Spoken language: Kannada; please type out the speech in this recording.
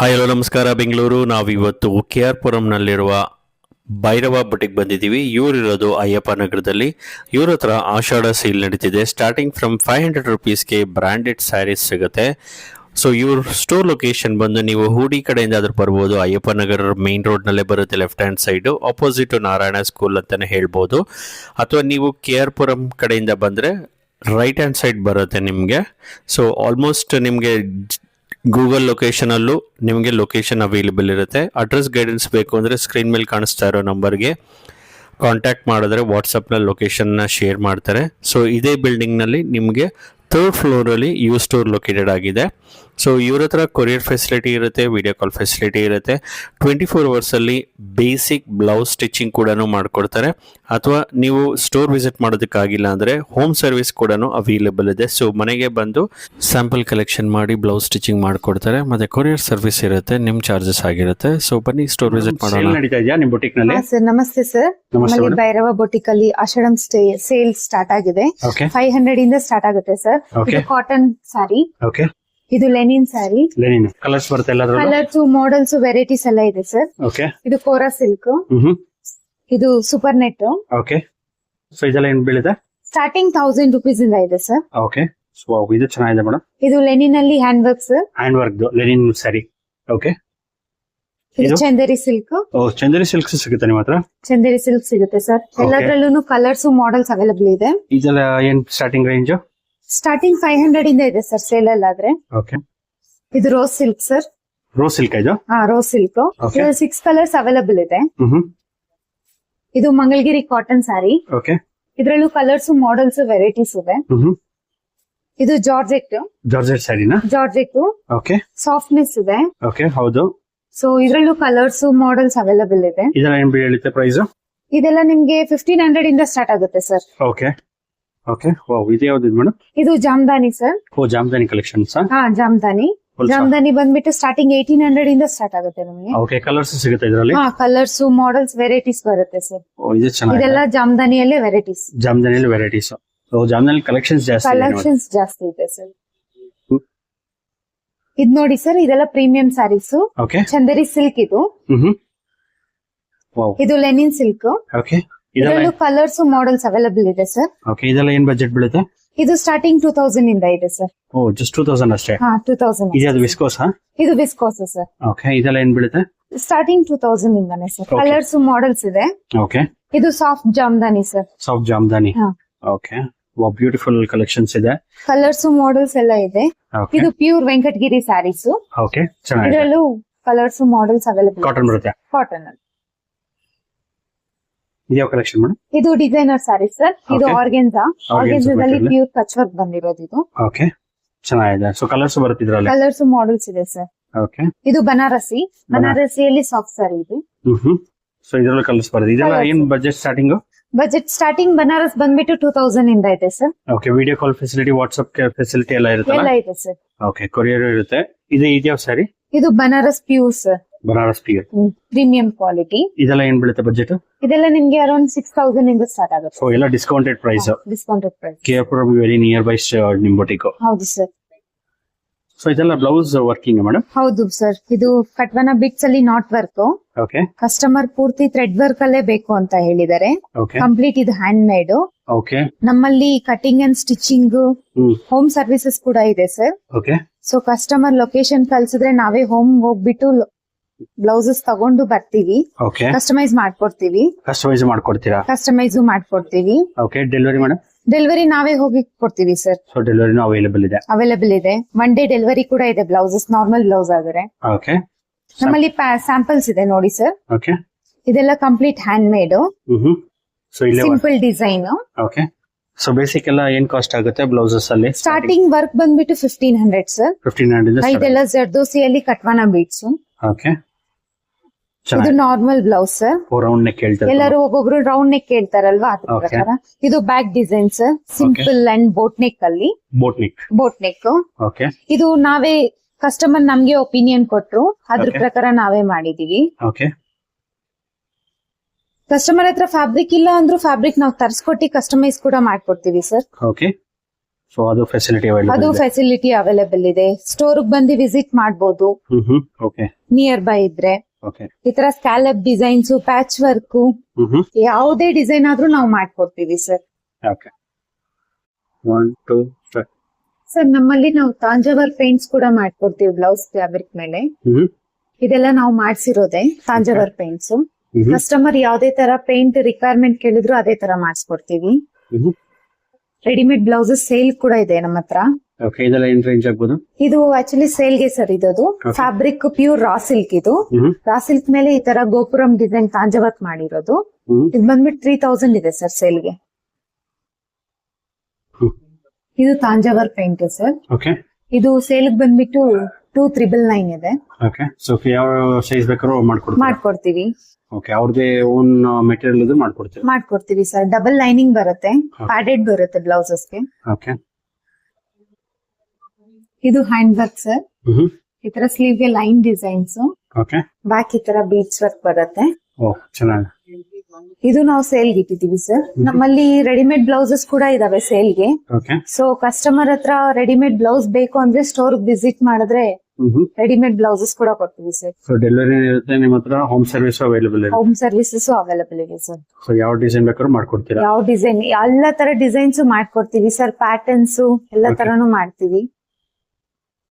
ಹಾಯ್ ಹಲೋ ನಮಸ್ಕಾರ ಬೆಂಗಳೂರು. ನಾವಿವತ್ತು ಕೆ ಆರ್ ಪುರಂನಲ್ಲಿರುವ ಭೈರವ ಬುಟಿಕ್ ಬಂದಿದ್ದೀವಿ. ಇವರಿರೋದು ಅಯ್ಯಪ್ಪ ನಗರದಲ್ಲಿ. ಇವ್ರ ಹತ್ರ ಆಷಾಢ ಸೇಲ್ ನಡೀತಿದೆ. ಸ್ಟಾರ್ಟಿಂಗ್ ಫ್ರಮ್ 500 ರುಪೀಸ್ಗೆ ಬ್ರ್ಯಾಂಡೆಡ್ ಸ್ಯಾರೀಸ್ ಸಿಗುತ್ತೆ. ಸೊ ಇವ್ರ ಸ್ಟೋರ್ ಲೊಕೇಶನ್ ಬಂದು ನೀವು ಹೂಡಿ ಕಡೆಯಿಂದ ಆದ್ರೂ ಬರ್ಬೋದು. ಅಯ್ಯಪ್ಪ ನಗರ ಮೇನ್ ರೋಡ್ನಲ್ಲೇ ಬರುತ್ತೆ, left hand side opposite Narayana school ಅಂತಲೇ ಹೇಳ್ಬೋದು. ಅಥವಾ ನೀವು ಕೆ ಆರ್ ಪುರಂ ಕಡೆಯಿಂದ ಬಂದರೆ ರೈಟ್ ಹ್ಯಾಂಡ್ ಸೈಡ್ ಬರುತ್ತೆ ನಿಮಗೆ. ಸೊ ಆಲ್ಮೋಸ್ಟ್ ನಿಮಗೆ ಗೂಗಲ್ ಲೊಕೇಶನಲ್ಲೂ ನಿಮಗೆ ಲೊಕೇಶನ್ ಅವೈಲೇಬಲ್ ಇರುತ್ತೆ. ಅಡ್ರೆಸ್ ಗೈಡೆನ್ಸ್ ಬೇಕು ಅಂದರೆ ಸ್ಕ್ರೀನ್ ಮೇಲೆ ಕಾಣಿಸ್ತಾ ಇರೋ ನಂಬರ್ಗೆ ಕಾಂಟ್ಯಾಕ್ಟ್ ಮಾಡಿದ್ರೆ ವಾಟ್ಸಪ್ನಲ್ಲಿ ಲೊಕೇಶನ್ನ ಶೇರ್ ಮಾಡ್ತಾರೆ. ಸೊ ಇದೇ ಬಿಲ್ಡಿಂಗ್ನಲ್ಲಿ ನಿಮಗೆ 3rd ಫ್ಲೋರಲ್ಲಿ ಯು ಸ್ಟೋರ್ ಲೊಕೇಟೆಡ್ ಆಗಿದೆ. ಸೊ ಇವ್ರ ಹತ್ರ ಕೊರಿಯರ್ ಫೆಸಿಲಿಟಿ ಇರುತ್ತೆ, ವಿಡಿಯೋ ಕಾಲ್ ಫೆಸಿಲಿಟಿ ಇರುತ್ತೆ. 24 ಅವರ್ಸಲ್ಲಿ ಬೇಸಿಕ್ ಬ್ಲೌಸ್ ಸ್ಟಿಚಿಂಗ್ ಕೂಡ ಮಾಡಿಕೊಡ್ತಾರೆ. ಅಥವಾ ನೀವು ಸ್ಟೋರ್ ವಿಸಿಟ್ ಮಾಡೋದಕ್ಕಾಗಿಲ್ಲ ಅಂದರೆ ಹೋಮ್ ಸರ್ವಿಸ್ ಕೂಡ ಅವೈಲೇಬಲ್ ಇದೆ. ಸೊ ಮನೆಗೆ ಬಂದು ಸ್ಯಾಂಪಲ್ ಕಲೆಕ್ಷನ್ ಮಾಡಿ ಬ್ಲೌಸ್ ಸ್ಟಿಚಿಂಗ್ ಮಾಡಿಕೊಡ್ತಾರೆ. ಮತ್ತು ಕೊರಿಯರ್ ಸರ್ವಿಸ್ ಇರುತ್ತೆ, ನಿಮ್ಮ ಚಾರ್ಜಸ್ ಆಗಿರುತ್ತೆ. ಸೊ ಬನ್ನಿ ಸ್ಟೋರ್ ವಿಸಿಟ್ ಮಾಡೋಣ. ನಡೀತಾ ಇದೆಯಾ ನಿಮ್ಮ ಬುಟಿಕ್ ನಲ್ಲಿ? ಸರ್ ನಮಸ್ತೆ ಸರ್. ನಮ್ಮಲ್ಲಿ ಭೈರವ ಬುಟಿಕ್ ಅಲ್ಲಿ ಆಷಾಢಂ ಸೇಲ್ ಸ್ಟಾರ್ಟ್ ಆಗಿದೆ. 500 ಇಂದ ಸ್ಟಾರ್ಟ್ ಆಗುತ್ತೆ ಸರ್. ಇದು ಕಾಟನ್ ಸ್ಯಾರಿ, ಇದು ಲೆನಿನ್ ಸ್ಯಾರಿ. ಲೆನಿನ್ ಕಲರ್ಸ್ ಬರುತ್ತೆ, ಕಲರ್ಸ್ ಮಾಡೆಲ್ಸ್ ವೆರೈಟೀಸ್ ಎಲ್ಲ ಇದೆ ಸರ್. ಇದು ಕೋರಾ ಸಿಲ್ಕ್, ಇದು ಸೂಪರ್ ನೆಟ್. ಸೊ ಇದೆಲ್ಲ ಏನ್ ಬೀಳುತ್ತೆ? ಸ್ಟಾರ್ಟಿಂಗ್ 1000 ರುಪೀಸ್ ಇಂದ ಇದೆ ಸರ್. ಇದು ಚೆನ್ನಾಗಿದೆ ಮೇಡಮ್. ಇದು ಲೆನಿನ್ ಅಲ್ಲಿ hand work sir. Hand work Lenin sari. ಇದು ಚಂದೇರಿ ಸಿಲ್ಕ್. ಚಂದೇರಿ ಸಿಲ್ಕ್ ಸಿಗುತ್ತೆ ನಿಮ್ಮ ಹತ್ರ? ಚಂದೇರಿ ಸಿಲ್ಕ್ ಸಿಗುತ್ತೆ ಸರ್. ಎಲ್ಲದ್ರಲ್ಲೂ ಕಲರ್ಸ್ ಮಾಡೆಲ್ಸ್ ಅವೈಲೇಬಲ್ ಇದೆ. ಇದೆಲ್ಲ ಏನ್ ಸ್ಟಾರ್ಟಿಂಗ್ ರೇಂಜ್? ಸ್ಟಾರ್ಟಿಂಗ್ 500 ಇಂದ ಇದೆ ಸರ್ ಸೇಲ್ ಅಲ್ಲಾದ್ರೆ. ಇದು rose silk sir. Rose silk ಇದು? Rose silk. 6 ಕಲರ್ಸ್ ಅವೈಲೇಬಲ್ ಇದೆ. ಇದು ಮಂಗಳಗಿರಿ ಕಾಟನ್ ಸ್ಯಾರಿ. ಇದ್ರಲ್ಲೂ ಕಲರ್ಸ್ ಮಾಡೆಲ್ಸ್ ವೆರೈಟೀಸ್ ಇದೆ. ಇದು ಜಾರ್ಜೆಟ್. ಜಾರ್ಜೆಟ್ ಸ್ಯಾರಿನಾ? ಜಾರ್ಜೆಟ್. ಸಾಫ್ಟ್ನೆಸ್ ಇದೆ. ಹೌದು. ಸೊ ಇದ್ರಲ್ಲೂ ಕಲರ್ಸ್ ಮಾಡೆಲ್ಸ್ ಅವೈಲೇಬಲ್ ಇದೆ. ಇದೆಲ್ಲ ಏನ್ ಬೀಳುತ್ತೆ ಪ್ರೈಸ್? ಇದೆಲ್ಲ ನಿಮ್ಗೆ 1500 ಇಂದ ಸ್ಟಾರ್ಟ್ ಆಗುತ್ತೆ ಸರ್. ಇದು ಯಾವ್ದು ಮೇಡಮ್? ಇದು ಜಾಮ್ದಾನಿ ಸರ್. ಜಾಮ್ದಾನಿ ಕಲೆಕ್ಷನ್ಸ್? ಜಾಮ್ದಾನಿ. ಜಾಮ್ದಾನಿ ಬಂದ್ಬಿಟ್ಟು ಸ್ಟಾರ್ಟಿಂಗ್ 1800 ಇಂದ ಸ್ಟಾರ್ಟ್ ಆಗುತ್ತೆ ನಮಗೆ. ಕಲರ್ಸ್ ಸಿಗುತ್ತೆ ಇದರಲ್ಲಿ? ಕಲರ್ಸ್ ಮಾಡೆಲ್ಸ್ ವೆರೈಟೀಸ್ ಬರುತ್ತೆ ಸರ್. ಇದು ಚೆನ್ನಾಗಿದೆ. ಇದೆಲ್ಲ ಜಾಮ್ದಾನಿಯಲ್ಲೇ ವೆರೈಟೀಸ್. ಜಾಮ್ದಾನಿಯಲ್ಲಿ ವೆರೈಟೀಸ್. ಜಾಮ್ದಾನಿ ಕಲೆಕ್ಷನ್ಸ್ ಜಾಸ್ತಿ ಇದೆ ಸರ್. ಇದ್ ನೋಡಿ ಸರ್, ಇದೆಲ್ಲ ಪ್ರೀಮಿಯಂ ಸ್ಯಾರೀಸ್. ಚಂದೇರಿ ಸಿಲ್ಕ್ ಇದು. ಇದು ಲೆನಿನ್ ಸಿಲ್ಕ್. ಇದರಲ್ಲೂ ಕಲರ್ಸ್ ಮಾಡೆಲ್ಸ್ ಅವೈಲೇಬಲ್ ಇದೆ ಸರ್. ಇದೆಲ್ಲ ಏನ್ ಬಜೆಟ್ ಬೀಳುತ್ತೆ? ಇದು ಸ್ಟಾರ್ಟಿಂಗ್ 2000 ಇಂದ ಇದೆ ಸರ್. ಜಸ್ಟ್ 2000 ಅಷ್ಟೇ? 2000. ಇದು ವಿಸ್ಕೋಸ್? ಇದು ವಿಸ್ಕೋಸ್ ಸರ್. ಇದೆಲ್ಲ ಏನ್ ಬೀಳುತ್ತೆ? ಸ್ಟಾರ್ಟಿಂಗ್ 2000 ಇಂದಾನೆ ಸರ್. ಕಲರ್ಸ್ ಮಾಡೆಲ್ಸ್ ಇದೆ. ಇದು soft Jamdani sir. Soft Jamdani. Beautiful collections ಇದೆ. ಕಲರ್ಸ್ ಮಾಡೆಲ್ಸ್ ಎಲ್ಲ ಇದೆ. ಇದು ಪ್ಯೂರ್ ವೆಂಕಟಗಿರಿ ಸ್ಯಾರೀಸ್. ಇದರಲ್ಲೂ ಕಲರ್ಸ್ ಮಾಡೆಲ್ಸ್ ಅವೈಲೇಬಲ್. ಕಾಟನ್ ಬರುತ್ತೆ? ಕಾಟನ್ ಅಲ್ಲಿ. ಯಾವ ಕಲೆಕ್ಷನ್ ಮೇಡಮ್? ಇದು ಡಿಸೈನರ್ ಸ್ಯಾರಿ ಸರ್. ಇದು ಆರ್ಗೆನ್ಜಾ. ಆರ್ಗೆನ್ಜಾದಲ್ಲಿ ಪ್ಯೂರ್ ಕಚ್ ವರ್ಕ್ ಬಂದಿರೋದು ಇದು. ಚೆನ್ನಾಗಿದೆ. ಸೊ ಕಲರ್ಸ್ ಬರುತ್ತೆ ಇದರಲ್ಲಿ? ಕಲರ್ಸ್ ಮಾಡೆಲ್ಸ್ ಇದೆ ಸರ್. ಇದು ಬನಾರಸಿ. ಬನಾರಸಿಯಲ್ಲಿ ಸಾಫ್ಟ್ ಸ್ಯಾರಿ ಇದು. ಸೊ ಇದರಲ್ಲಿ ಕಲರ್ಸ್ ಬರುತ್ತೆ. ಇದೆಲ್ಲ ಏನ್ budget starting? Budget starting Banaras ಬಂದ್ಬಿಟ್ಟು 2000 ಇಂದ ಇದೆ sir. Video call facility, WhatsApp facility ಎಲ್ಲ ಇರುತ್ತೆ? ಎಲ್ಲ ಇದೆ ಸರ್. ಕೊರಿಯರ್ ಇರುತ್ತೆ. ಇದು ಯಾವ ಸ್ಯಾರಿ? ಇದು Banaras pure sir. Banaras pure premium quality. ಇದೆಲ್ಲ ಏನ್ ಬೀಳುತ್ತೆ ಬಜೆಟ್? ಇದೆಲ್ಲ ನಿಮ್ಗೆ ಅರೌಂಡ್ 6000 ಇಂದ ಸ್ಟಾರ್ಟ್ ಆಗುತ್ತೆ. ಸೊ ಎಲ್ಲ ಡಿಸ್ಕೌಂಟೆಡ್ ಪ್ರೈಸ್? Discounted price. ಕೇರ್ಪುರ ವೆರಿ ನಿಯರ್ ಬೈ ನಿಮ್ ಬುಟಿಕ್. ಹೌದು ಸರ್. ಸೊ ಇದೆಲ್ಲ ಬ್ಲೌಸ್ ವರ್ಕಿಂಗ್ ಮೇಡಮ್? ಹೌದು ಸರ್. ಇದು ಕಟ್ವನ ಬಿಟ್ಸ್ ಅಲ್ಲಿ ನಾಟ್ ವರ್ಕ್. ಕಸ್ಟಮರ್ ಪೂರ್ತಿ ಥ್ರೆಡ್ ವರ್ಕ್ ಅಲ್ಲೇ ಬೇಕು ಅಂತ ಹೇಳಿದ್ದಾರೆ. ಕಂಪ್ಲೀಟ್ ಇದು ಹ್ಯಾಂಡ್ ಮೇಡ್. ನಮ್ಮಲ್ಲಿ cutting and stitching, home services ಕೂಡ ಇದೆ ಸರ್. ಸೊ ಕಸ್ಟಮರ್ ಲೊಕೇಶನ್ ಕಳ್ಸಿದ್ರೆ ನಾವೇ ಹೋಮ್ ಹೋಗ್ಬಿಟ್ಟು ಬ್ಲೌಸಸ್ ತಗೊಂಡು ಬರ್ತೀವಿ. ಕಸ್ಟಮೈಸ್ ಮಾಡ್ಕೊಡ್ತೀವಿ. ಕಸ್ಟಮೈಸ್ ಮಾಡ್ಕೊಡ್ತೀವಿ. Delivery madam? ಡೆಲಿವರಿ ನಾವೇ ಹೋಗಿ ಕೊಡ್ತೀವಿ ಸರ್. ಸೊ ಡೆಲಿವರಿನೂ ಅವೈಲೇಬಲ್ ಇದೆ? ಅವೈಲೇಬಲ್ ಇದೆ. 1 ಡೇ ಡೆಲಿವರಿ ಕೂಡ ಇದೆ. ಬ್ಲೌಸಸ್ ನಾರ್ಮಲ್ ಬ್ಲೌಸ್ ಆದರೆ ನಮ್ಮಲ್ಲಿ ಸ್ಯಾಂಪಲ್ಸ್ ಇದೆ ನೋಡಿ ಸರ್. ಇದೆಲ್ಲ complete hand made, simple design. So basic ಎಲ್ಲ ಏನ್ ಕಾಸ್ಟ್ ಆಗುತ್ತೆ ಬ್ಲೌಸಸ್ ಅಲ್ಲಿ? ಸ್ಟಾರ್ಟಿಂಗ್ ವರ್ಕ್ ಬಂದ್ಬಿಟ್ಟು 1500 ಸರ್. 1500. ಇದೆಲ್ಲ ಜರ್ದೋಸಿಯಲ್ಲಿ ಕಟ್ವಾನ ಬೀಟ್ಸ್. ಇದು normal blouse sir. Round neck ಹೇಳ್ತಾರೆ ಎಲ್ಲರೂ, ಒಬ್ಬೊಬ್ರು ರೌಂಡ್ ನೆಕ್ ಹೇಳ್ತಾರಲ್ವಾ, ಅದ್ರ ಪ್ರಕಾರ. ಇದು back design sir. Simple and boat neck ಅಲ್ಲಿ. Boat neck. ಇದು ನಾವೇ ಕಸ್ಟಮರ್ ನಮ್ಗೆ ಒಪಿನಿಯನ್ ಕೊಟ್ರು, ಅದ್ರ ಪ್ರಕಾರ ನಾವೇ ಮಾಡಿದೀವಿ. ಕಸ್ಟಮರ್ ಹತ್ರ ಫ್ಯಾಬ್ರಿಕ್ ಇಲ್ಲ ಅಂದ್ರೂ ಫ್ಯಾಬ್ರಿಕ್ ನಾವು ತರ್ಸ್ಕೊಟ್ಟಿ ಕಸ್ಟಮೈಸ್ ಕೂಡ ಮಾಡ್ಕೊಡ್ತೀವಿ ಸರ್. ಸೊ ಅದು ಫೆಸಿಲಿಟಿ ಅದು ಅವೈಲೇಬಲ್ ಇದೆ. ಫೆಸಿಲಿಟಿ ಅವೈಲೇಬಲ್ ಇದೆ. ಸ್ಟೋರ್ ಬಂದು ವಿಸಿಟ್ ಮಾಡಬಹುದು ಓಕೆ ನಿಯರ್ ಬೈ ಇದ್ರೆ. ಓಕೆ ಈ ತರ ಸ್ಕ್ಯಾಲಪ್ ಡಿಸೈನ್ಸ್, ಪ್ಯಾಚ್ ವರ್ಕ್, ಯಾವುದೇ ಡಿಸೈನ್ ಆದ್ರೂ ನಾವು ಮಾಡ್ಕೊಡ್ತೀವಿ ಸರ್. ಓಕೆ 1 2 3 ಸರ್ ನಮ್ಮಲ್ಲಿ ನಾವು ತಾಂಜಾವರ್ ಪೇಂಟ್ಸ್ ಕೂಡ ಮಾಡ್ಕೊಡ್ತೀವಿ ಬ್ಲೌಸ್ ಫ್ಯಾಬ್ರಿಕ್ ಮೇಲೆ. ಇದೆಲ್ಲ ನಾವು ಮಾಡ್ಸಿರೋದೆ ತಾಂಜಾವರ್ ಪೇಂಟ್ಸ್. ಕಸ್ಟಮರ್ ಯಾವ್ದೇ ತರ ಪೇಂಟ್ ರಿಕ್ವೈರ್ಮೆಂಟ್ ಕೇಳಿದ್ರು ಅದೇ ತರ ಮಾಡಿಸ್ಕೊಡ್ತೀವಿ. ರೆಡಿಮೇಡ್ ಬ್ಲೌಸಸ್ ಸೇಲ್ ಕೂಡ ಇದೆ ನಮ್ಮ ಹತ್ರ. ಓಕೆ ಇದೆಲ್ಲ ಏನ್ ರೇಂಜ್ ಆಗ್ಬೋದು? ಇದು ಆಕ್ಚುಲಿ ಸೇಲ್ಗೆ ಸರ್ ಇರೋದು. Fabric pure raw silk. ಇದು ರಾ ಸಿಲ್ಕ್ ಮೇಲೆ ಈ ತರ ಗೋಪುರಂ ಡಿಸೈನ್ ತಾಂಜಾವತ್ ಮಾಡಿರೋದು. ಇದು ಬಂದ್ಬಿಟ್ಟು 3000 ಇದೆ ಸರ್ ಸೇಲ್ಗೆ. ಇದು ತಾಂಜಾವರ್ ಪೇಂಟ್ ಸರ್. ಓಕೆ ಇದು ಸೇಲ್ಗೆ ಬಂದ್ಬಿಟ್ಟು 2999 ಇದೆ. ಓಕೆ ಸೊ ಯಾವ ಸೈಜ್ ಬೇಕಾದ್ರೂ ಮಾಡ್ಕೊಡ್ತೀರಾ? ಮಾಡ್ಕೊಡ್ತೀವಿ. ಓಕೆ ಅವ್ರದೇ ಓನ್ ಮೆಟೀರಿಯಲ್ ಇದು ಮಾಡ್ಕೊಡ್ತೀರಾ? ಮಾಡ್ಕೊಡ್ತೀವಿ ಸರ್. ಡಬಲ್ ಲೈನಿಂಗ್ ಬರುತ್ತೆ, ಪ್ಯಾಡೆಡ್ ಬರುತ್ತೆ ಬ್ಲೌಸಸ್ಗೆ. ಓಕೆ ಇದು ಹ್ಯಾಂಡ್ ವರ್ಕ್ ಸರ್. ಈ ತರ ಸ್ಲೀವ್ ಗೆ ಲೈನ್ ಡಿಸೈನ್ಸ್, ಓಕೆ ಬ್ಯಾಕ್ ಈ ತರ ಬೀಡ್ಸ್ ವರ್ಕ್ ಬರುತ್ತೆ. ಓ ಚೆನ್ನಾಗಿ. ಇದು ನಾವು ಸೇಲ್ಗೆ ಇಟ್ಟಿದೀವಿ ಸರ್. ನಮ್ಮಲ್ಲಿ ರೆಡಿಮೇಡ್ ಬ್ಲೌಸಸ್ ಕೂಡ ಇದಾವೆ ಸೇಲ್ಗೆ. ಓಕೆ ಸೊ ಕಸ್ಟಮರ್ ಹತ್ರ ರೆಡಿಮೇಡ್ ಬ್ಲೌಸ್ ಬೇಕು ಅಂದ್ರೆ ಸ್ಟೋರ್ ವಿಸಿಟ್ ಮಾಡಿದ್ರೆ ರೆಡಿಮೇಡ್ ಬ್ಲೌಸಸ್ ಕೂಡ ಕೊಡ್ತೀವಿ ಸರ್. ಸೊ ಡೆಲಿವರಿ ಇರುತ್ತೆ ನಿಮ್ಮ ಹತ್ರ, ಹೋಮ್ ಸರ್ವಿಸ್ ಅವೈಲೇಬಲ್ ಇದೆ? ಹೋಮ್ ಸರ್ವಿಸಸ್ ಅವೈಲೇಬಲ್ ಇದೆ ಸರ್. ಸೊ ಯಾವ ಡಿಸೈನ್ ಬೇಕಾದ್ರೂ ಮಾಡ್ಕೊಡ್ತೀರಾ? ಯಾವ ಡಿಸೈನ್, ಎಲ್ಲ ತರ ಡಿಸೈನ್ಸ್ ಮಾಡ್ಕೊಡ್ತೀವಿ ಸರ್. ಪ್ಯಾಟರ್ನ್ಸ್ ಎಲ್ಲ ತರನು ಮಾಡ್ತೀವಿ.